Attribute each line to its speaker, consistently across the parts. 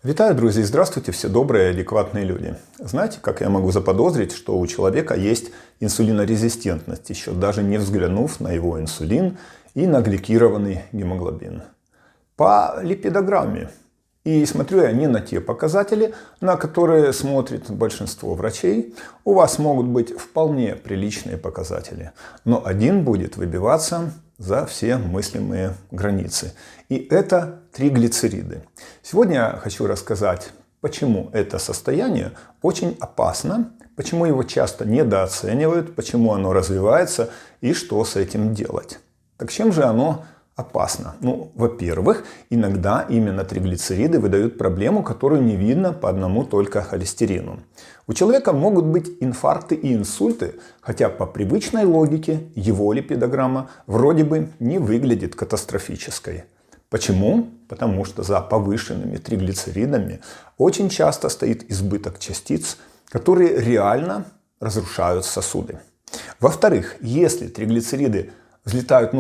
Speaker 1: Витаю, друзья, и здравствуйте, все добрые и адекватные люди. Знаете, как я могу заподозрить, что у человека есть инсулинорезистентность, еще даже не взглянув на его инсулин и на гликированный гемоглобин? По липидограмме. И смотрю я не на те показатели, на которые смотрит большинство врачей. У вас могут быть вполне приличные показатели, но один будет выбиваться за все мыслимые границы. И это триглицериды. Сегодня я хочу рассказать, почему это состояние очень опасно, почему его часто недооценивают, почему оно развивается и что с этим делать. Так чем же оно опасно? Во-первых, иногда именно триглицериды выдают проблему, которую не видно по одному только холестерину. У человека могут быть инфаркты и инсульты, хотя по привычной логике его липидограмма вроде бы не выглядит катастрофической. Почему? Потому что за повышенными триглицеридами очень часто стоит избыток частиц, которые реально разрушают сосуды. Во-вторых, если триглицериды взлетают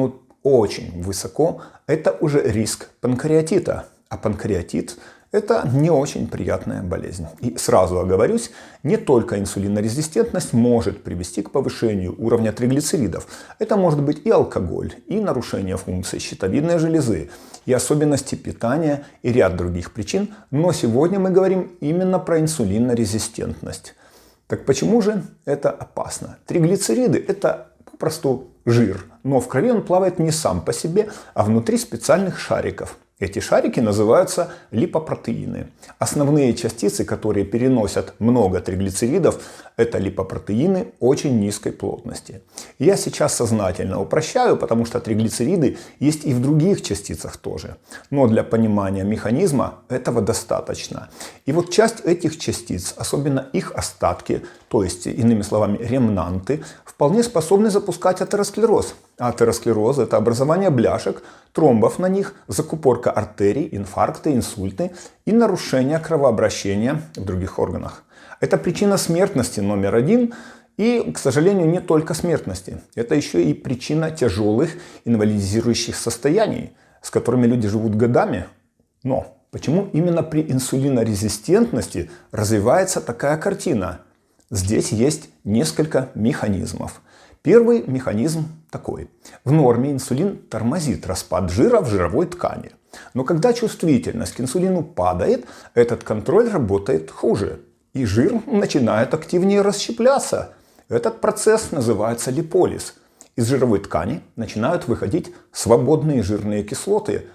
Speaker 1: очень высоко, это уже риск панкреатита. А панкреатит – это не очень приятная болезнь. И сразу оговорюсь, не только инсулинорезистентность может привести к повышению уровня триглицеридов. Это может быть и алкоголь, и нарушение функции щитовидной железы, и особенности питания, и ряд других причин. Но сегодня мы говорим именно про инсулинорезистентность. Так почему же это опасно? Триглицериды – это попросту жир, но в крови он плавает не сам по себе, а внутри специальных шариков. Эти шарики называются липопротеины. Основные частицы, которые переносят много триглицеридов, это липопротеины очень низкой плотности. Я сейчас сознательно упрощаю, потому что триглицериды есть и в других частицах тоже. Но для понимания механизма этого достаточно. И вот часть этих частиц, особенно их остатки, то есть, иными словами, ремнанты, вполне способны запускать атеросклероз. А атеросклероз – это образование бляшек, тромбов на них, закупорка артерий, инфаркты, инсульты и нарушение кровообращения в других органах. Это причина смертности номер один. И, к сожалению, не только смертности. Это еще и причина тяжелых инвалидизирующих состояний, с которыми люди живут годами. Но почему именно при инсулинорезистентности развивается такая картина? Здесь есть несколько механизмов. Первый механизм такой. В норме инсулин тормозит распад жира в жировой ткани. Но когда чувствительность к инсулину падает, этот контроль работает хуже. И жир начинает активнее расщепляться. Этот процесс называется липолиз. Из жировой ткани начинают выходить свободные жирные кислоты.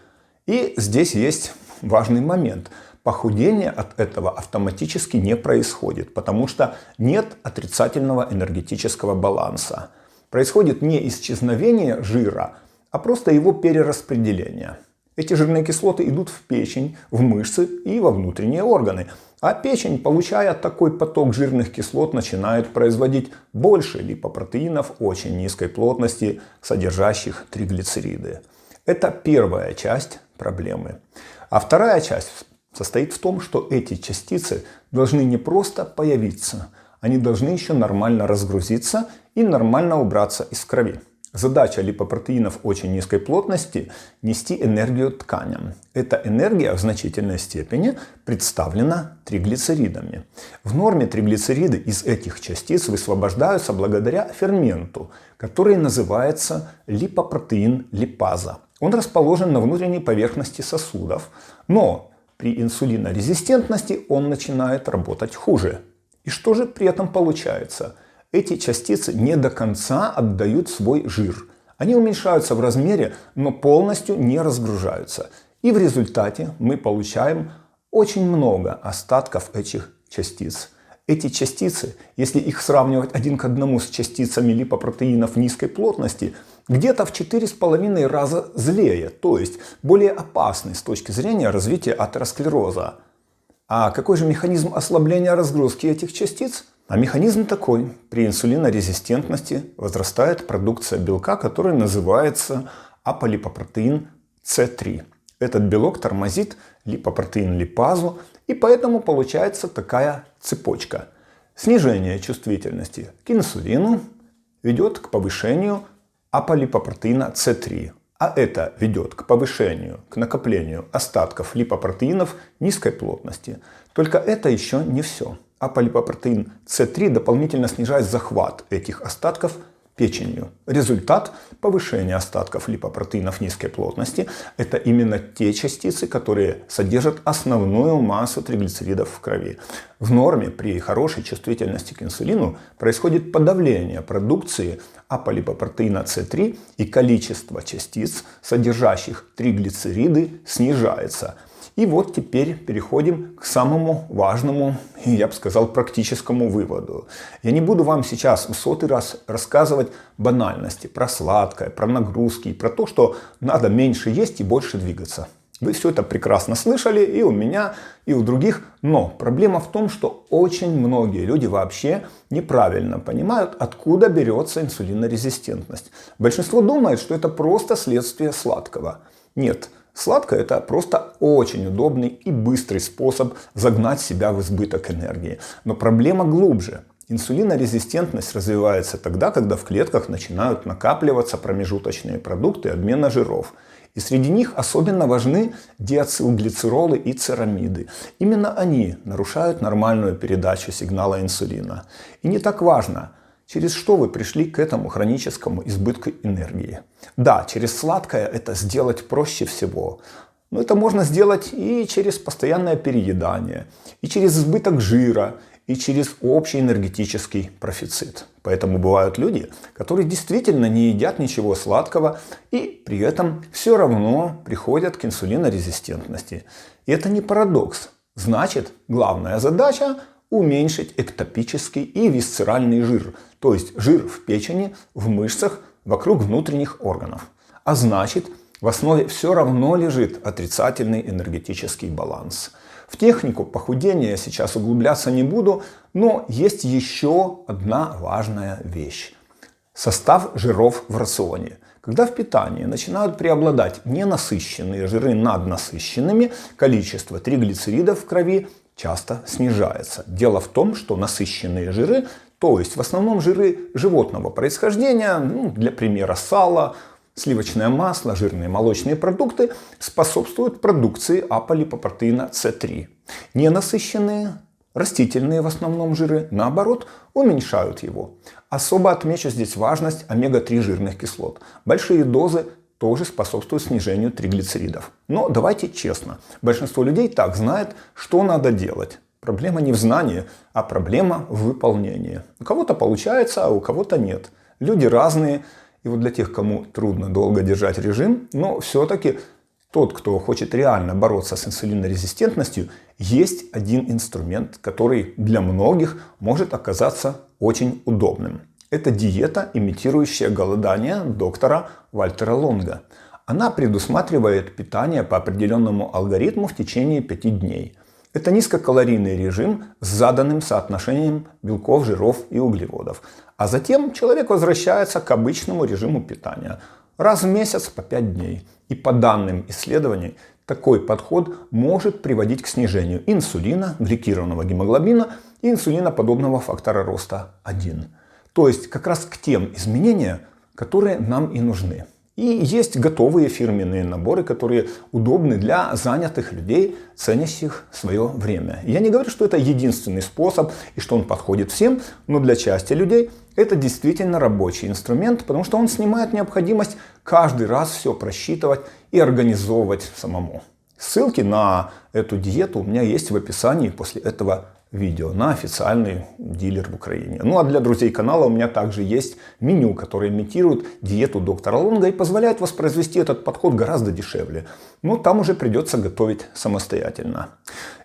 Speaker 1: И здесь есть важный момент. Похудение от этого автоматически не происходит, потому что нет отрицательного энергетического баланса. Происходит не исчезновение жира, а просто его перераспределение. Эти жирные кислоты идут в печень, в мышцы и во внутренние органы. А печень, получая такой поток жирных кислот, начинает производить больше липопротеинов очень низкой плотности, содержащих триглицериды. Это первая часть проблемы. А вторая часть состоит в том, что эти частицы должны не просто появиться, они должны еще нормально разгрузиться и нормально убраться из крови. Задача липопротеинов очень низкой плотности – нести энергию тканям. Эта энергия в значительной степени представлена триглицеридами. В норме триглицериды из этих частиц высвобождаются благодаря ферменту, который называется липопротеин липаза. Он расположен на внутренней поверхности сосудов, но при инсулинорезистентности он начинает работать хуже. И что же при этом получается? Эти частицы не до конца отдают свой жир. Они уменьшаются в размере, но полностью не разгружаются. И в результате мы получаем очень много остатков этих частиц. Эти частицы, если их сравнивать один к одному с частицами липопротеинов низкой плотности, где-то в 4,5 раза злее, то есть более опасны с точки зрения развития атеросклероза. А какой же механизм ослабления разгрузки этих частиц? А механизм такой. При инсулинорезистентности возрастает продукция белка, который называется аполипопротеин С3. Этот белок тормозит липопротеин липазу, и поэтому получается такая цепочка. Снижение чувствительности к инсулину ведет к повышению аполипопротеина С3. А это ведет к повышению, к накоплению остатков липопротеинов низкой плотности. Только это еще не все. Аполипопротеин С3 дополнительно снижает захват этих остатков печенью. Результат – повышения остатков липопротеинов низкой плотности. Это именно те частицы, которые содержат основную массу триглицеридов в крови. В норме при хорошей чувствительности к инсулину происходит подавление продукции аполипопротеина С3, и количество частиц, содержащих триглицериды, снижается. И вот теперь переходим к самому важному, я бы сказал, практическому выводу. Я не буду вам сейчас в 100-й раз рассказывать банальности про сладкое, про нагрузки, про то, что надо меньше есть и больше двигаться. Вы все это прекрасно слышали и у меня, и у других. Но проблема в том, что очень многие люди вообще неправильно понимают, откуда берется инсулинорезистентность. Большинство думает, что это просто следствие сладкого. Нет. Сладкое – это просто очень удобный и быстрый способ загнать себя в избыток энергии. Но проблема глубже. Инсулинорезистентность развивается тогда, когда в клетках начинают накапливаться промежуточные продукты обмена жиров. И среди них особенно важны диацилглицеролы и церамиды. Именно они нарушают нормальную передачу сигнала инсулина. И не так важно, через что вы пришли к этому хроническому избытку энергии. Да, через сладкое это сделать проще всего. Но это можно сделать и через постоянное переедание, и через избыток жира, и через общий энергетический профицит. Поэтому бывают люди, которые действительно не едят ничего сладкого и при этом все равно приходят к инсулинорезистентности. И это не парадокс. Значит, главная задача – уменьшить эктопический и висцеральный жир, то есть жир в печени, в мышцах, вокруг внутренних органов. А значит, в основе все равно лежит отрицательный энергетический баланс. В технику похудения я сейчас углубляться не буду, но есть еще одна важная вещь. Состав жиров в рационе. Когда в питании начинают преобладать ненасыщенные жиры над насыщенными, количество триглицеридов в крови часто снижается. Дело в том, что насыщенные жиры, то есть в основном жиры животного происхождения, для примера сало, сливочное масло, жирные молочные продукты, способствуют продукции аполипопротеина С3. Ненасыщенные, растительные в основном жиры, наоборот, уменьшают его. Особо отмечу здесь важность омега-3 жирных кислот. Большие дозы тоже способствуют снижению триглицеридов. Но давайте честно, большинство людей так знает, что надо делать. Проблема не в знании, а проблема в выполнении. У кого-то получается, а у кого-то нет. Люди разные. И вот для тех, кому трудно долго держать режим, но все-таки тот, кто хочет реально бороться с инсулинорезистентностью, есть один инструмент, который для многих может оказаться очень удобным. Это диета, имитирующая голодание доктора Вальтера Лонга. Она предусматривает питание по определенному алгоритму в течение 5 дней. Это низкокалорийный режим с заданным соотношением белков, жиров и углеводов. А затем человек возвращается к обычному режиму питания. Раз в месяц по 5 дней. И по данным исследований, такой подход может приводить к снижению инсулина, гликированного гемоглобина и инсулиноподобного фактора роста 1. То есть как раз к тем изменениям, которые нам и нужны. И есть готовые фирменные наборы, которые удобны для занятых людей, ценящих свое время. Я не говорю, что это единственный способ и что он подходит всем, но для части людей это действительно рабочий инструмент, потому что он снимает необходимость каждый раз все просчитывать и организовывать самому. Ссылки на эту диету у меня есть в описании после этого видео на официальный дилер в Украине. Ну а для друзей канала у меня также есть меню, которое имитирует диету доктора Лонга и позволяет воспроизвести этот подход гораздо дешевле. Но там уже придется готовить самостоятельно.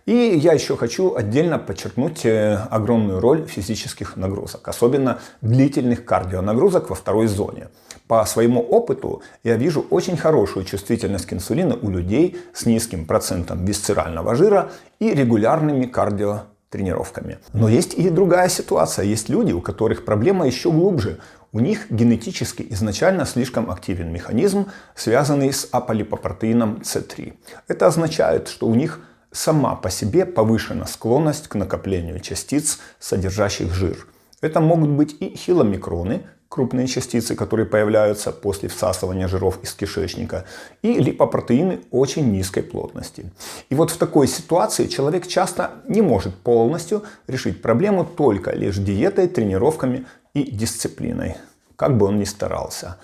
Speaker 1: И я еще хочу отдельно подчеркнуть огромную роль физических нагрузок, особенно длительных кардионагрузок во второй зоне. По своему опыту я вижу очень хорошую чувствительность к инсулину у людей с низким процентом висцерального жира и регулярными кардиотренировками. Но есть и другая ситуация. Есть люди, у которых проблема еще глубже. У них генетически изначально слишком активен механизм, связанный с аполипопротеином С3. Это означает, что у них сама по себе повышена склонность к накоплению частиц, содержащих жир. Это могут быть и хиломикроны, крупные частицы, которые появляются после всасывания жиров из кишечника, и липопротеины очень низкой плотности. И вот в такой ситуации человек часто не может полностью решить проблему только лишь диетой, тренировками и дисциплиной, как бы он ни старался.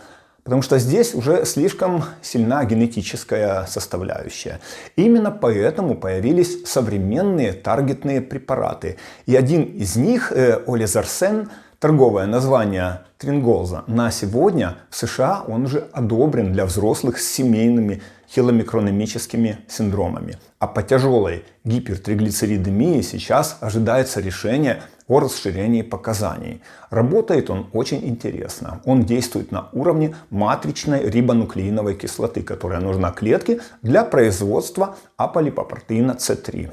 Speaker 1: Потому что здесь уже слишком сильна генетическая составляющая. Именно поэтому появились современные таргетные препараты. И один из них, олезарсен, торговое название Тринголза, на сегодня в США он уже одобрен для взрослых с семейными хиломикронемическими синдромами. А по тяжелой гипертриглицеридемии сейчас ожидается решение о расширении показаний. Работает он очень интересно. Он действует на уровне матричной рибонуклеиновой кислоты, которая нужна клетке для производства аполипопротеина С3.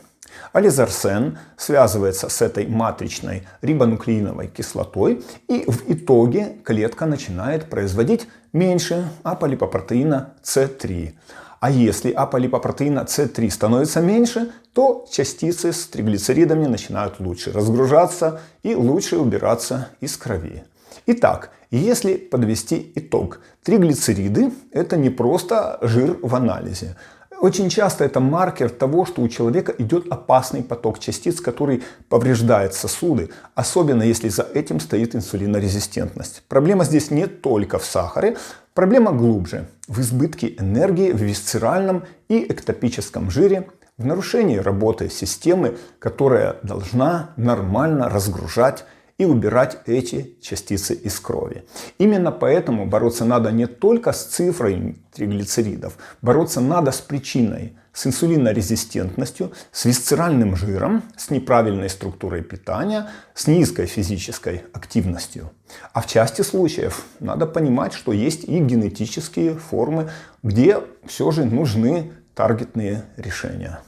Speaker 1: Олезарсен связывается с этой матричной рибонуклеиновой кислотой, и в итоге клетка начинает производить меньше аполипопротеина С3. А если аполипопротеина С3 становится меньше, то частицы с триглицеридами начинают лучше разгружаться и лучше убираться из крови. Итак, если подвести итог, триглицериды – это не просто жир в анализе. Очень часто это маркер того, что у человека идет опасный поток частиц, который повреждает сосуды, особенно если за этим стоит инсулинорезистентность. Проблема здесь не только в сахаре, проблема глубже, в избытке энергии, в висцеральном и эктопическом жире, в нарушении работы системы, которая должна нормально разгружать и убирать эти частицы из крови. Именно поэтому бороться надо не только с цифрой триглицеридов, бороться надо с причиной, с инсулинорезистентностью, с висцеральным жиром, с неправильной структурой питания, с низкой физической активностью. А в части случаев надо понимать, что есть и генетические формы, где все же нужны таргетные решения.